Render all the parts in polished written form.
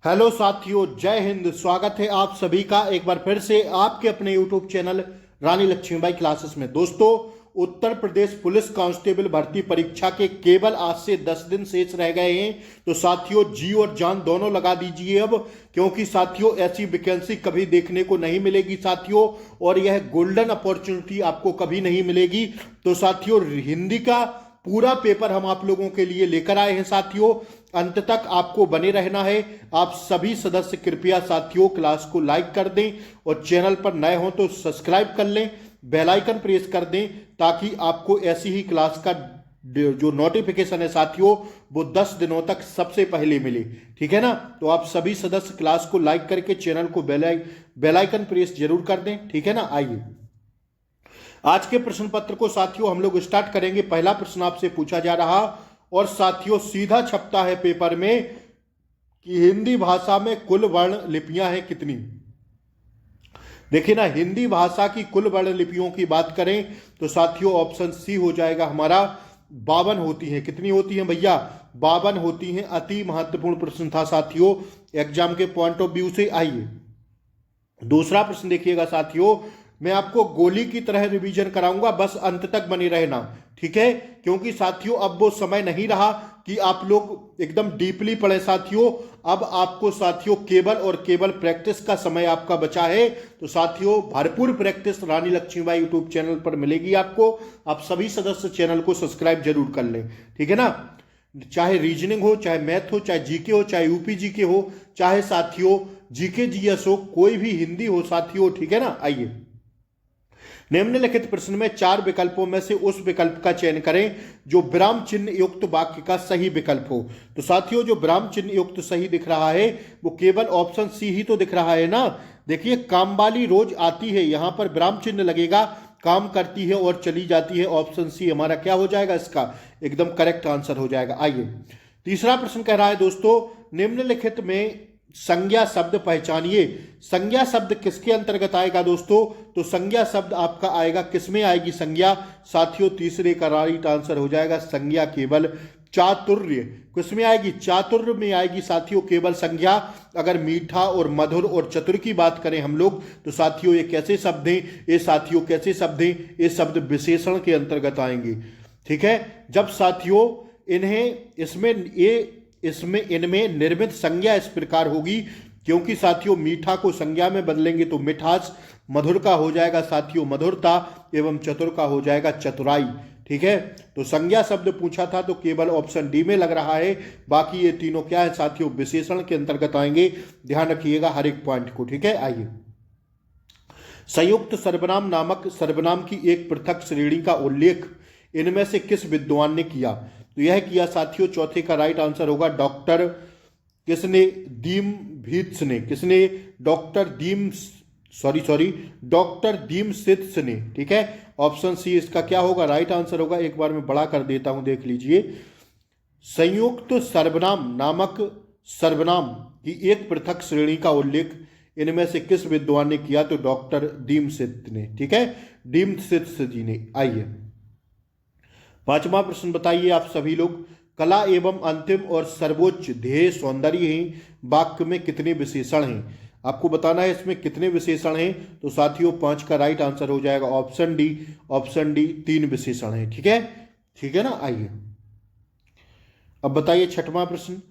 Hello साथियों, जय हिंद। स्वागत है आप सभी का एक बार फिर से आपके अपने यूट्यूब चैनल रानी लक्ष्मीबाई क्लासेस में। दोस्तों, उत्तर प्रदेश पुलिस कांस्टेबल भर्ती परीक्षा के केवल आज से 10 दिन शेष रह गए हैं। तो साथियों, जी और जान दोनों लगा दीजिए अब, क्योंकि साथियों ऐसी वैकेंसी कभी देखने को नहीं मिलेगी साथियों, और यह गोल्डन अपॉर्चुनिटी आपको कभी नहीं मिलेगी। तो साथियों, हिंदी का पूरा पेपर हम आप लोगों के लिए लेकर आए हैं साथियों। अंत तक आपको बने रहना है। आप सभी सदस्य कृपया साथियों क्लास को लाइक कर दें और चैनल पर नए हो तो सब्सक्राइब कर लें, बेल आइकन प्रेस कर दें, ताकि आपको ऐसी ही क्लास का जो नोटिफिकेशन है साथियों वो 10 दिनों तक सबसे पहले मिले। ठीक है ना? तो आप सभी सदस्य क्लास को लाइक करके चैनल को बेल आइकन प्रेस जरूर कर दें। ठीक है ना? आइए आज के प्रश्न पत्र को साथियों हम लोग स्टार्ट करेंगे। पहला प्रश्न आपसे पूछा जा रहा और साथियों सीधा छपता है पेपर में कि हिंदी भाषा में कुल वर्ण लिपियां हैं कितनी। देखिए ना, हिंदी भाषा की कुल वर्ण लिपियों की बात करें तो साथियों ऑप्शन सी हो जाएगा हमारा। 52 होती हैं। कितनी होती हैं भैया? 52 होती हैं। अति महत्वपूर्ण प्रश्न था साथियों एग्जाम के पॉइंट ऑफ व्यू से। आइए दूसरा प्रश्न देखिएगा साथियों। मैं आपको गोली की तरह रिवीजन कराऊंगा, बस अंत तक बने रहना। ठीक है? क्योंकि साथियों अब वो समय नहीं रहा कि आप लोग एकदम डीपली पढ़े साथियों। अब आपको साथियों केवल और केवल प्रैक्टिस का समय आपका बचा है। तो साथियों भरपूर प्रैक्टिस रानी लक्ष्मीबाई यूट्यूब चैनल पर मिलेगी आपको। आप सभी सदस्य चैनल को सब्सक्राइब जरूर कर लें। ठीक है ना? चाहे रीजनिंग हो, चाहे मैथ हो, चाहे जीके हो, चाहे यूपी जीके हो, चाहे साथियों जीके जीएस हो, कोई भी हिंदी हो साथियों। ठीक है ना? आइए निम्नलिखित प्रश्न में 4 विकल्पों में से उस विकल्प का चयन करें जो विराम चिन्ह युक्त वाक्य का सही विकल्प हो। तो साथियों जो विराम चिन्ह युक्त सही दिख रहा है वो केवल ऑप्शन सी ही तो दिख रहा है ना। देखिए, काम वाली रोज आती है, यहां पर विराम चिन्ह लगेगा, काम करती है और चली जाती है। ऑप्शन सी हमारा क्या हो जाएगा? इसका एकदम करेक्ट आंसर हो जाएगा। आइए तीसरा प्रश्न कह रहा है दोस्तों, निम्नलिखित में संज्ञा शब्द पहचानिए। संज्ञा शब्द किसके अंतर्गत आएगा दोस्तों? तो संज्ञा शब्द आपका आएगा, किसमें आएगी संज्ञा साथियों? तीसरे का राइट आंसर हो जाएगा संज्ञा केवल चातुर्य। किसमें आएगी? चातुर्य में आएगी साथियों केवल संज्ञा। अगर मीठा और मधुर और चतुर की बात करें हम लोग तो साथियों ये कैसे शब्द हैं? ये साथियों कैसे शब्द हैं? ये शब्द विशेषण के अंतर्गत आएंगे। ठीक है? जब साथियों इनमें निर्मित संज्ञा इस प्रकार होगी, क्योंकि साथियों मीठा को संज्ञा में बदलेंगे तो मिठास, मधुर का हो जाएगा साथियों मधुरता, एवं चतुर का हो जाएगा चतुराई। ठीक है? तो संज्ञा शब्द पूछा था तो केवल ऑप्शन डी में लग रहा है। बाकी ये तीनों क्या है साथियों? विशेषण के अंतर्गत आएंगे। ध्यान रखिएगा हर एक पॉइंट को। ठीक है? आइए संयुक्त सर्वनाम नामक सर्वनाम की एक पृथक श्रेणी का उल्लेख इनमें से किस विद्वान ने किया? तो यह किया साथियों, चौथे का राइट आंसर होगा डॉक्टर किसने? दीम भीत्स ने। किसने? डॉक्टर दीम सित्स ने। ठीक है? ऑप्शन सी इसका क्या होगा? राइट आंसर होगा। एक बार मैं बड़ा कर देता हूं, देख लीजिए। संयुक्त सर्वनाम नामक सर्वनाम की एक पृथक श्रेणी का उल्लेख इनमें से किस विद्वान ने किया? तो डॉक्टर दीम सित्स ने। ठीक है? दीम सित्स जी ने। आइए पांचवा प्रश्न बताइए आप सभी लोग। कला एवं अंतिम और सर्वोच्च ध्येय सौंदर्य हैं वाक्य में कितने विशेषण हैं? आपको बताना है इसमें कितने विशेषण हैं। तो साथियों 5 का राइट आंसर हो जाएगा ऑप्शन डी। ऑप्शन डी 3 विशेषण हैं। ठीक है? ठीक है ना? आइए अब बताइए छठवां प्रश्न।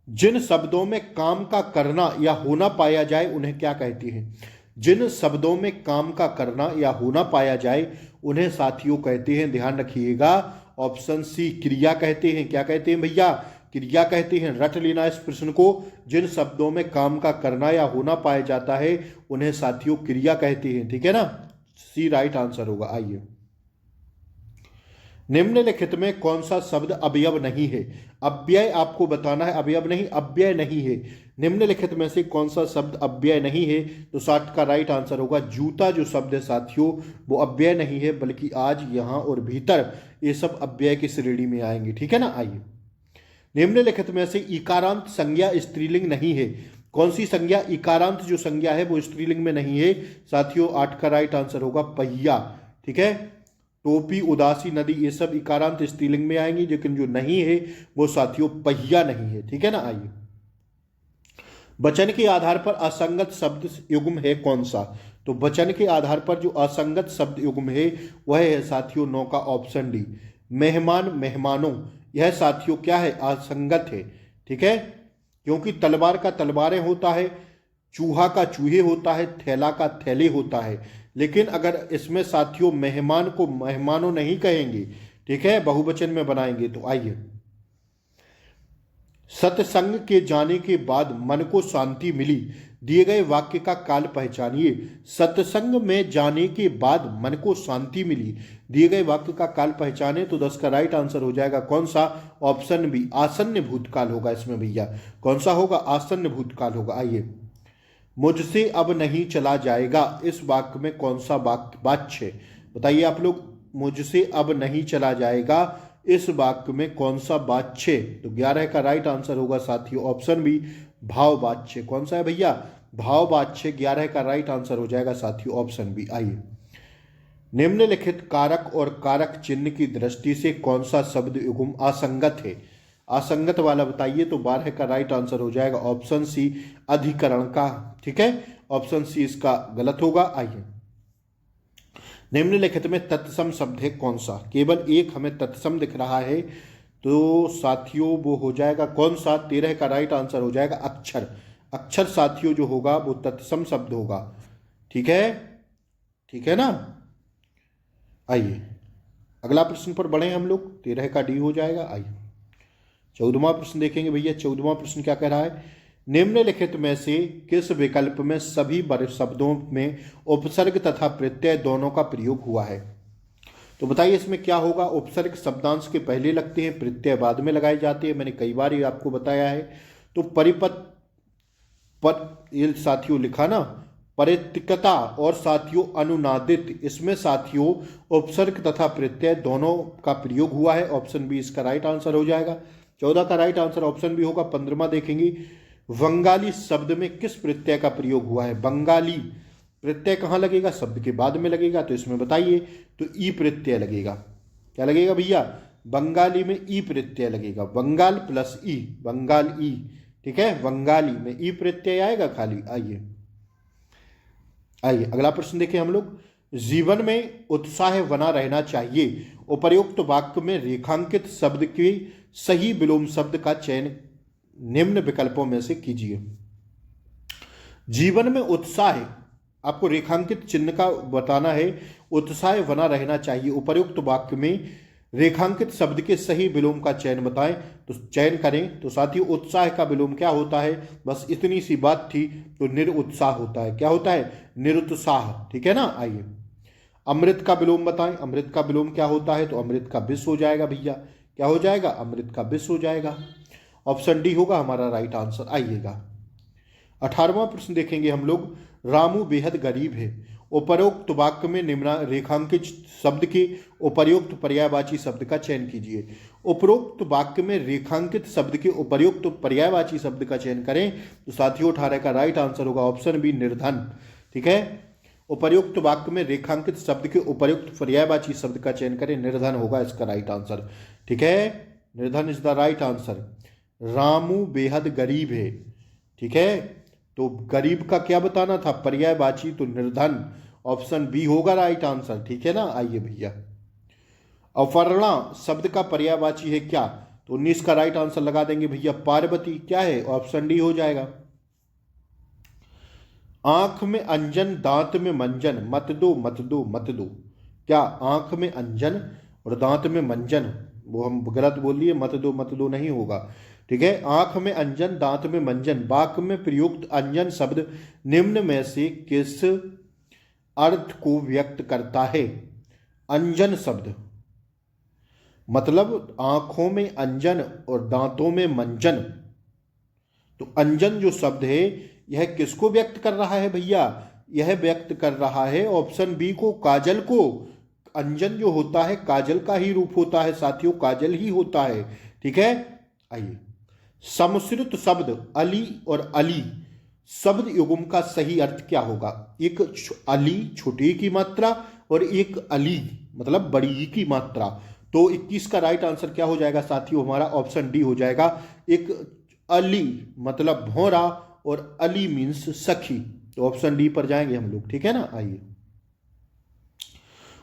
जिन शब्दों में काम का करना या होना पाया जाए उन्हें क्या कहते हैं? जिन शब्दों में काम का करना या होना पाया जाए उन्हें साथियों कहते हैं, ध्यान रखिएगा, ऑप्शन सी क्रिया कहते हैं। क्या कहते हैं भैया? क्रिया कहते हैं। रट लेना इस प्रश्न को। जिन शब्दों में काम का करना या होना पाया जाता है उन्हें साथियों क्रिया कहते हैं। ठीक है ना? सी राइट आंसर होगा। आइए निम्नलिखित में कौन सा शब्द अवयव नहीं है? अव्यय आपको बताना है, अवयव नहीं, अव्यय नहीं है। निम्नलिखित में से कौन सा शब्द अव्यय नहीं है? तो 60 का राइट आंसर होगा जूता। जो शब्द है साथियों वो अव्यय नहीं है, बल्कि आज, यहां और भीतर ये सब अव्यय की श्रेणी में आएंगे। ठीक है ना? आइए निम्नलिखित में से इकारांत संज्ञा स्त्रीलिंग नहीं है। कौन सी संज्ञा? इकारांत जो संज्ञा है वो स्त्रीलिंग में नहीं है साथियों। 8 का राइट आंसर होगा पहिया। ठीक है? टोपी, उदासी, नदी, ये सब इकारांत स्त्रीलिंग में आएंगी, लेकिन जो नहीं है वो साथियों पहिया नहीं है। ठीक है ना? आइए वचन के आधार पर असंगत शब्द युग्म है कौन सा? तो वचन के आधार पर जो असंगत शब्द युग्म है वह है साथियों 9 का ऑप्शन डी, मेहमान मेहमानों। यह साथियों क्या है? असंगत है। ठीक है, क्योंकि तलवार का तलवारें होता है, चूहा का चूहे होता है, थैला का थैले होता है। लेकिन अगर इसमें साथियों मेहमान को मेहमानों नहीं कहेंगे, ठीक है, बहुवचन में बनाएंगे। तो आइए, सत्संग के जाने के बाद मन को शांति मिली, दिए गए वाक्य का काल पहचानिए। सत्संग में जाने के बाद मन को शांति मिली, दिए गए वाक्य का काल पहचाने। तो 10 का राइट आंसर हो जाएगा कौन सा? ऑप्शन बी, आसन्न भूतकाल होगा इसमें भैया। कौन सा होगा? आसन्न भूतकाल होगा। आइए, मुझसे अब नहीं चला जाएगा, इस वाक्य में कौन सा वाच्य है? बताइए आप लोग, मुझसे अब नहीं चला जाएगा, इस वाक्य में कौन सा वाच्य? तो 11 का राइट आंसर होगा साथियों ऑप्शन बी, भाववाच्य। कौन सा है भैया? भाववाच्य। 11 का राइट आंसर हो जाएगा साथियों ऑप्शन बी। आइए, निम्नलिखित कारक और कारक चिन्ह की दृष्टि से कौन सा शब्द युग्म असंगत है? असंगत वाला बताइए। तो 12 का राइट आंसर हो जाएगा ऑप्शन सी, अधिकरण का। ठीक है, ऑप्शन सी इसका गलत होगा। आइए, निम्नलिखित में तत्सम शब्द है कौन सा? केवल एक हमें तत्सम दिख रहा है, तो साथियों वो हो जाएगा कौन सा? 13 का राइट आंसर हो जाएगा अक्षर। अक्षर साथियों जो होगा वो तत्सम शब्द होगा। ठीक है, ठीक है ना। आइए, अगला प्रश्न पर बढ़े हम लोग। 13 का डी हो जाएगा। आइए, 14वां प्रश्न देखेंगे भैया। 14वां प्रश्न क्या कह रहा है? निम्नलिखित में से किस विकल्प में सभी शब्दों में उपसर्ग तथा प्रत्यय दोनों का प्रयोग हुआ है? तो बताइए इसमें क्या होगा? उपसर्ग शब्दांश के पहले लगते हैं, प्रत्यय बाद में लगाए जाते हैं। मैंने कई बार ये आपको बताया है। तो परिपथ पर ये साथियों लिखा ना, परितिकता और साथियों अनुनादित, इसमें साथियों उपसर्ग तथा प्रत्यय दोनों का प्रयोग हुआ है। ऑप्शन बी इसका राइट आंसर हो जाएगा। 14 का राइट आंसर ऑप्शन बी होगा। 15वां देखेंगे, बंगाली शब्द में किस प्रत्यय का प्रयोग हुआ है? बंगाली प्रत्यय कहाँ लगेगा? शब्द के बाद में लगेगा। तो इसमें बताइए। तो ई प्रत्यय लगेगा। क्या लगेगा भैया? बंगाली में ई प्रत्यय लगेगा। बंगाल प्लस ई, बंगाल ई। ठीक है, बंगाली में ई प्रत्यय आएगा खाली। आइए, आइए अगला प्रश्न देखें हम लोग। जीवन में उत्साह बना रहना चाहिए, उपर्युक्त वाक्य में रेखांकित शब्द के सही विलोम शब्द का चयन निम्न विकल्पों में से कीजिए। जीवन में उत्साह, आपको रेखांकित चिन्ह का बताना है। उत्साह बना रहना चाहिए, उपर्युक्त वाक्य में रेखांकित शब्द के सही विलोम का चयन बताएं। तो चयन करें। तो साथियों उत्साह का विलोम क्या होता है? बस इतनी सी बात थी। तो निरुत्साह होता है। क्या होता है? निरुत्साह। ठीक है ना। आइए, अमृत का विलोम बताएं। अमृत का विलोम क्या होता है? तो अमृत का विष हो जाएगा भैया। क्या हो जाएगा? अमृत का विष हो जाएगा। ऑप्शन डी होगा हमारा राइट आंसर। आइएगा, 18वां प्रश्न देखेंगे हम लोग। रामू बेहद गरीब है, उपरोक्त वाक्य में निम्न रेखांकित शब्द के उपर्युक्त पर्यायवाची शब्द का चयन कीजिए। उपरोक्त वाक्य में रेखांकित शब्द के उपर्युक्त पर्यायवाची शब्द का चयन करें। तो साथियों 18 का राइट आंसर होगा ऑप्शन बी, निर्धन। ठीक है, उपर्युक्त वाक्य में रेखांकित शब्द के उपर्युक्त पर्यायवाची शब्द का चयन करें, निर्धन होगा इसका राइट आंसर। ठीक है, निर्धन is the right answer. Ramu बेहद गरीब है। ठीक है, तो गरीब का क्या बताना था? पर्यायवाची, तो निर्धन। ऑप्शन बी होगा राइट आंसर। ठीक है ना। आइए भैया, अपर्णा शब्द का पर्यायवाची है क्या? तो 19 का राइट आंसर लगा देंगे भैया, पार्वती। क्या है? ऑप्शन डी हो जाएगा। आंख में अंजन, दांत में मंजन, मत दो मत दो मत दो। क्या आंख में अंजन और दांत में मंजन? वो हम गलत बोल लिए, मत दो नहीं होगा। ठीक है, आंख में अंजन, दांत में मंजन। वाक्य में प्रयुक्त अंजन शब्द निम्न में से किस अर्थ को व्यक्त करता है? अंजन शब्द मतलब आंखों में अंजन और दांतों में मंजन। तो अंजन जो शब्द है यह किसको व्यक्त कर रहा है भैया? यह व्यक्त कर रहा है ऑप्शन बी को, काजल को। अंजन जो होता है काजल का ही रूप होता है साथियों, काजल ही होता है। ठीक है, आइए, सम्मिश्रित शब्द अली और अली शब्द युग्म का सही अर्थ क्या होगा? एक अली छोटी की मात्रा और एक अली मतलब बड़ी की मात्रा। तो 21 का राइट आंसर क्या हो जाएगा साथियों? हमारा ऑप्शन डी हो जाएगा। एक अली मतलब भौरा और अली मीन्स सखी। तो ऑप्शन डी पर जाएंगे हम लोग, ठीक है ना। आइए,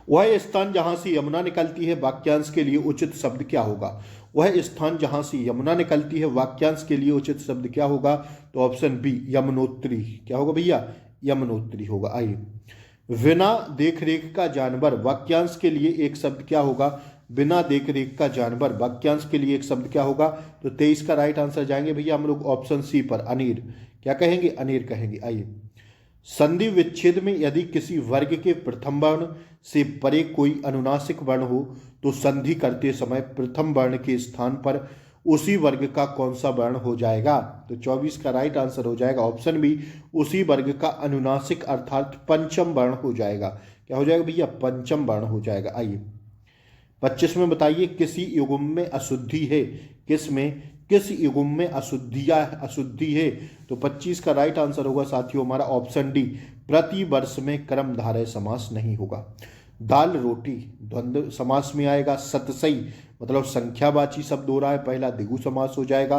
वह स्थान जहां से यमुना निकलती है, वाक्यांश के लिए उचित शब्द क्या होगा। वह स्थान जहां से यमुना निकलती है, वाक्यांश के लिए उचित शब्द क्या होगा। तो ऑप्शन बी यमुनोत्री। क्या होगा भैया, यमुनोत्री होगा। आइए, बिना देखरेख का जानवर, वाक्यांश के लिए एक शब्द क्या होगा। बिना देखरेख का जानवर, वाक्यांश के लिए एक शब्द क्या होगा। तो 23 का राइट आंसर जाएंगे भैया हम लोग ऑप्शन सी पर, अनीर। क्या कहेंगे, अनीर कहेंगे। आइए, संधि विच्छेद में यदि किसी वर्ग के प्रथम वर्ण से परे कोई अनुनासिक वर्ण हो तो संधि करते समय प्रथम वर्ण के स्थान पर उसी वर्ग का कौन सा वर्ण हो जाएगा। तो 24 का राइट आंसर हो जाएगा ऑप्शन बी, उसी वर्ग का अनुनासिक अर्थात पंचम वर्ण हो जाएगा। क्या हो जाएगा भैया, पंचम वर्ण हो जाएगा। आइए, 25 में बताइए, किसी युग्म में अशुद्धि है। किस युग्म में अशुद्धि है। तो 25 का राइट आंसर होगा साथियों हमारा ऑप्शन डी, प्रति वर्ष में कर्मधारय समास नहीं होगा। दाल रोटी द्वंद्व समास में आएगा। सतसई मतलब संख्यावाची शब्द हो रहा है, पहला द्विगु समास हो जाएगा।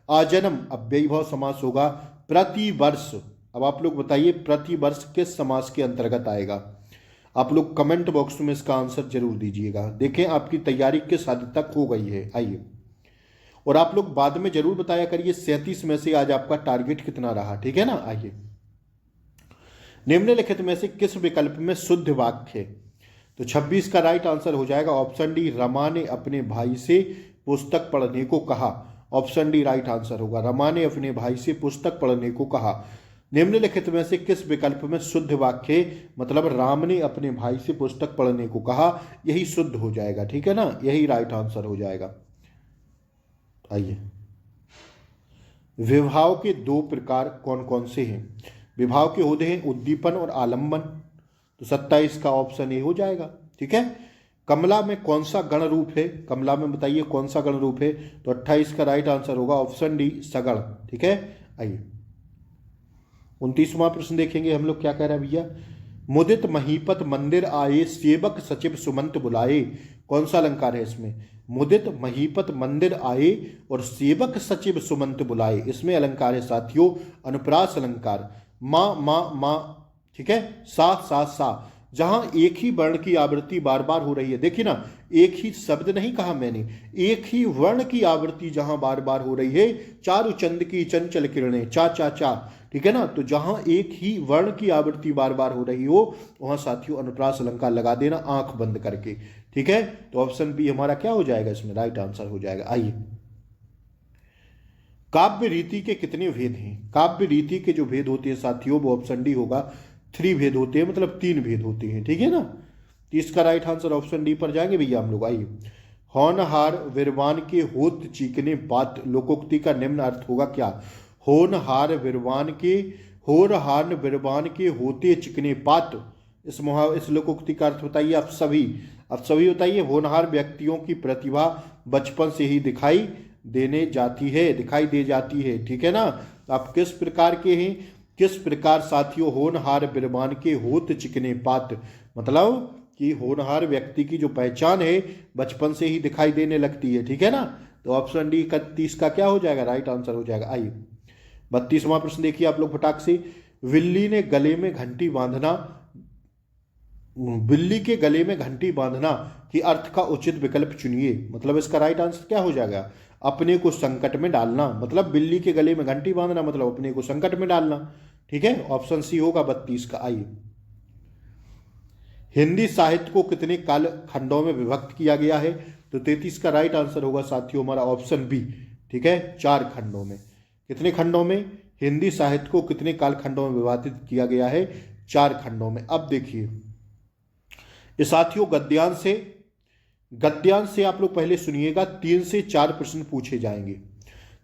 आजन्म अव्ययीभाव समास होगा। प्रतिवर्ष, अब आप लोग बताइए प्रतिवर्ष किस समास के अंतर्गत आएगा। आप लोग कमेंट बॉक्स में इसका आंसर जरूर दीजिएगा। देखें आपकी तैयारी किस हद तक हो गई है। आइए, और आप लोग बाद में जरूर बताया करिए 37 में से आज आपका टारगेट कितना रहा, ठीक है ना। आइए, निम्नलिखित में से किस विकल्प में शुद्ध वाक्य है। तो 26 का राइट आंसर हो जाएगा ऑप्शन डी, रमा ने अपने भाई से पुस्तक पढ़ने को कहा। ऑप्शन डी राइट आंसर होगा, रमा ने अपने भाई से पुस्तक पढ़ने को कहा। निम्नलिखित में से किस विकल्प में शुद्ध वाक्य, मतलब राम ने अपने भाई से पुस्तक पढ़ने को कहा, यही शुद्ध हो जाएगा, ठीक है ना, यही राइट आंसर हो जाएगा। आइए, विभाव के दो प्रकार कौन कौन से हैं। विभाव के होते हैं उद्दीपन और आलंबन। तो 27 का ऑप्शन ए हो जाएगा, ठीक है। कमला में कौन सा गण रूप है, कमला में बताइए कौन सा गण रूप है। तो 28 का राइट आंसर होगा ऑप्शन डी, सगण, ठीक है। आइए, 29वां प्रश्न देखेंगे हम लोग, क्या कह रहा है भैया। मुदित महीपत मंदिर आए, सेवक सचिव सुमंत बुलाए। कौन सा अलंकार है इसमें। मुदित महीपत मंदिर आए और सेवक सचिव सुमंत बुलाए, इसमें अलंकार है साथियों अनुप्रास अलंकार। माँ माँ माँ, ठीक है, सा सा सा। जहां एक ही वर्ण की आवृत्ति बार बार हो रही है, देखिए ना, एक ही शब्द नहीं कहा मैंने, एक ही वर्ण की आवृत्ति जहां बार बार हो रही है। चारु चंद की चंचल किरणें, चा चा चा, ठीक है ना। तो जहां एक ही वर्ण की आवृत्ति बार बार हो रही हो वहां साथियों अनुप्रास अलंकार लगा देना आंख बंद करके, ठीक है। तो ऑप्शन बी हमारा क्या हो जाएगा, इसमें राइट आंसर हो जाएगा। आइए, काव्य रीति के कितने भेद हैं। काव्य रीति के जो भेद होते हैं साथियों वो ऑप्शन डी होगा, 3 भेद होते हैं, मतलब 3 भेद होते हैं, ठीक है ना। तो इसका राइट आंसर ऑप्शन डी पर जाएंगे भैया हम लोग। आइए, होनहार विरवान के होत चीकने बात, लोकोक्ति का निम्न अर्थ होगा क्या। होनहार विरवान के होते चिकने पात, इस लोकोक्ति का अर्थ बताइए आप सभी बताइए। होनहार व्यक्तियों की प्रतिभा बचपन से ही दिखाई दे जाती है, ठीक है ना। आप किस प्रकार के हैं, किस प्रकार साथियों होनहार विरवान के होत चिकने पात, मतलब कि होनहार व्यक्ति की जो पहचान है बचपन से ही दिखाई देने लगती है, ठीक है ना। तो ऑप्शन डी 31 का क्या हो जाएगा, राइट आंसर हो जाएगा। आइए, 32वां प्रश्न देखिए आप लोग फटाक से। बिल्ली के गले में घंटी बांधना की अर्थ का उचित विकल्प चुनिए, मतलब इसका राइट आंसर क्या हो जाएगा, अपने को संकट में डालना। मतलब बिल्ली के गले में घंटी बांधना मतलब अपने को संकट में डालना, ठीक है। ऑप्शन सी होगा 32 का। आइए, हिंदी साहित्य को कितने काल खंडों में विभक्त किया गया है। तो 33 का राइट आंसर होगा साथियों हमारा ऑप्शन बी, ठीक है, 4 खंडों में। कितने खंडों में, हिंदी साहित्य को कितने काल खंडों में विभाजित किया गया है, 4 खंडों में। अब देखिए ये साथियों गद्यांश से आप लोग पहले सुनिएगा, 3 से 4 प्रश्न पूछे जाएंगे।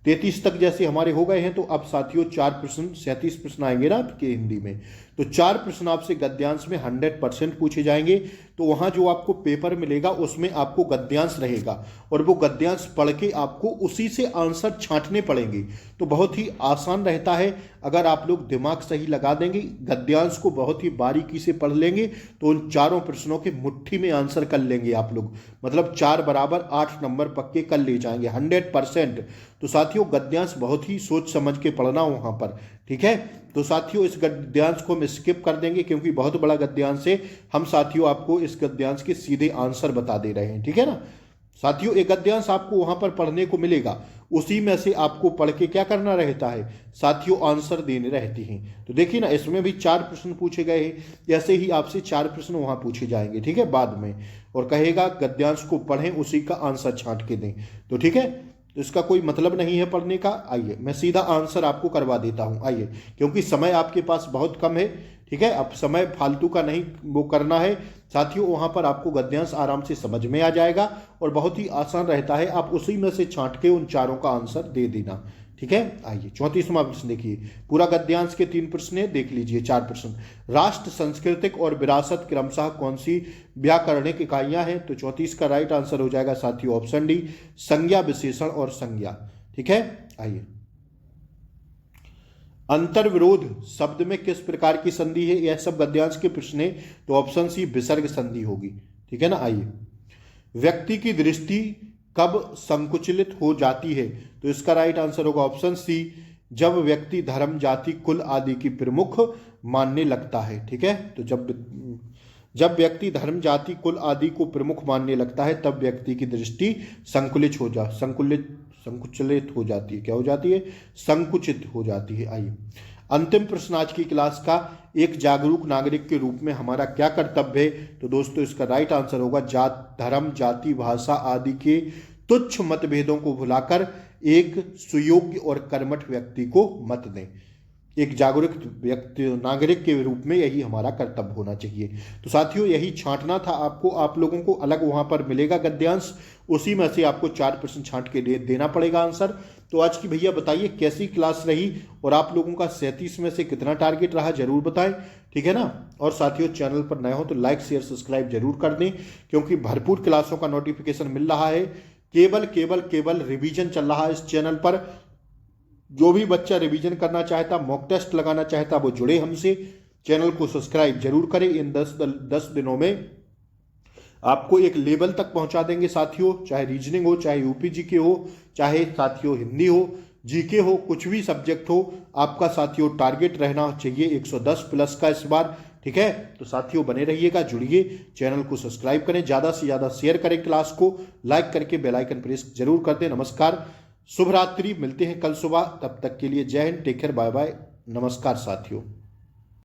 33 तक जैसे हमारे हो गए हैं तो अब साथियों 4 प्रश्न 37 प्रश्न आएंगे ना आपके हिंदी में। तो 4 प्रश्न आपसे गद्यांश में 100% पूछे जाएंगे। तो वहां जो आपको पेपर मिलेगा उसमें आपको गद्यांश रहेगा और वो गद्यांश पढ़ के आपको उसी से आंसर छांटने पड़ेंगे। तो बहुत ही आसान रहता है, अगर आप लोग दिमाग सही लगा देंगे, गद्यांश को बहुत ही बारीकी से पढ़ लेंगे तो उन चारों प्रश्नों के मुट्ठी में आंसर कर लेंगे आप लोग। मतलब 4 बराबर 8 नंबर पक्के कर ले जाएंगे 100%। तो साथियों गद्यांश बहुत ही सोच समझ के पढ़ना वहां पर, ठीक है। तो साथियों इस गद्यांश को हम स्किप कर देंगे क्योंकि बहुत बड़ा गद्यांश है। हम साथियों आपको इस गद्यांश के सीधे आंसर बता दे रहे हैं, ठीक है ना। साथियों एक गद्यांश आपको वहां पर पढ़ने को मिलेगा, उसी में से आपको पढ़ के क्या करना रहता है साथियों, आंसर देने रहते हैं। तो देखिए ना, इसमें भी 4 प्रश्न पूछे गए हैं, ऐसे ही आपसे 4 प्रश्न वहां पूछे जाएंगे, ठीक है, बाद में। और कहेगा गद्यांश को पढ़ें, उसी का आंसर छांट के दें। तो ठीक है, तो इसका कोई मतलब नहीं है पढ़ने का। आइए मैं सीधा आंसर आपको करवा देता हूं, आइए, क्योंकि समय आपके पास बहुत कम है, ठीक है। अब समय फालतू का नहीं वो करना है साथियों। वहां पर आपको गद्यांश आराम से समझ में आ जाएगा और बहुत ही आसान रहता है, आप उसी में से छांट के उन चारों का आंसर दे देना, ठीक है। आइए 34वां प्रश्न देखिए, पूरा गद्यांश के 3 प्रश्न है, देख लीजिए 4 प्रश्न। राष्ट्र, सांस्कृतिक और विरासत क्रमशः कौन सी व्याकरणिक इकाइयां हैं? तो 34 का राइट आंसर हो जाएगा साथियों ऑप्शन डी, संज्ञा, विशेषण और संज्ञा, ठीक है। आइए, अंतर्विरोध शब्द में किस प्रकार की संधि है? यह सब गद्यांश के प्रश्न है, तो ऑप्शन सी विसर्ग संधि होगी, ठीक है ना। आइए, व्यक्ति की दृष्टि कब संकुचित हो जाती है? तो इसका राइट आंसर होगा ऑप्शन सी, जब व्यक्ति धर्म, जाति, कुल आदि की प्रमुख मानने लगता है, ठीक है। तो जब व्यक्ति धर्म, जाति, कुल आदि को प्रमुख मानने लगता है तब व्यक्ति की दृष्टि संकुचित हो जाती है। क्या हो जाती है? संकुचित हो जाती है। आइए, अंतिम प्रश्न आज की क्लास का, एक जागरूक नागरिक के रूप में हमारा क्या कर्तव्य है? तो दोस्तों इसका राइट आंसर होगा धर्म, जाति, भाषा आदि के तुच्छ मतभेदों को भुलाकर एक सुयोग्य और कर्मठ व्यक्ति को मत दें। एक जागरूक व्यक्ति, नागरिक के रूप में यही हमारा कर्तव्य होना चाहिए। तो साथियों यही छांटना था आपको, आप लोगों को अलग वहां पर मिलेगा गद्यांश, उसी में से आपको 4 प्रश्न छांट के देना पड़ेगा आंसर। तो आज की भैया बताइए कैसी क्लास रही और आप लोगों का 37 में से कितना टारगेट रहा, जरूर बताएं, ठीक है ना। और साथियों चैनल पर नए हो तो लाइक, शेयर, सब्सक्राइब जरूर कर दें, क्योंकि भरपूर क्लासों का नोटिफिकेशन मिल रहा है। केवल रिवीजन चल रहा है इस चैनल पर। जो भी बच्चा रिवीजन करना चाहता, मॉक टेस्ट लगाना चाहता, वो जुड़े हमसे, चैनल को सब्सक्राइब जरूर करें। इन 10 दिनों में आपको एक लेवल तक पहुंचा देंगे साथियों, चाहे रीजनिंग हो, चाहे यूपी जीके हो, चाहे साथियों हिंदी हो, जीके हो, कुछ भी सब्जेक्ट हो, आपका साथियों टारगेट रहना चाहिए 110 प्लस का इस बार, ठीक है। तो साथियों बने रहिएगा, जुड़िए, चैनल को सब्सक्राइब करें, ज्यादा से ज्यादा शेयर करें, क्लास को लाइक करके बेल आइकन प्रेस जरूर कर दें। नमस्कार, शुभ रात्रि, मिलते हैं कल सुबह, तब तक के लिए जय हिंद, टेक केयर, बाय बाय, नमस्कार साथियों।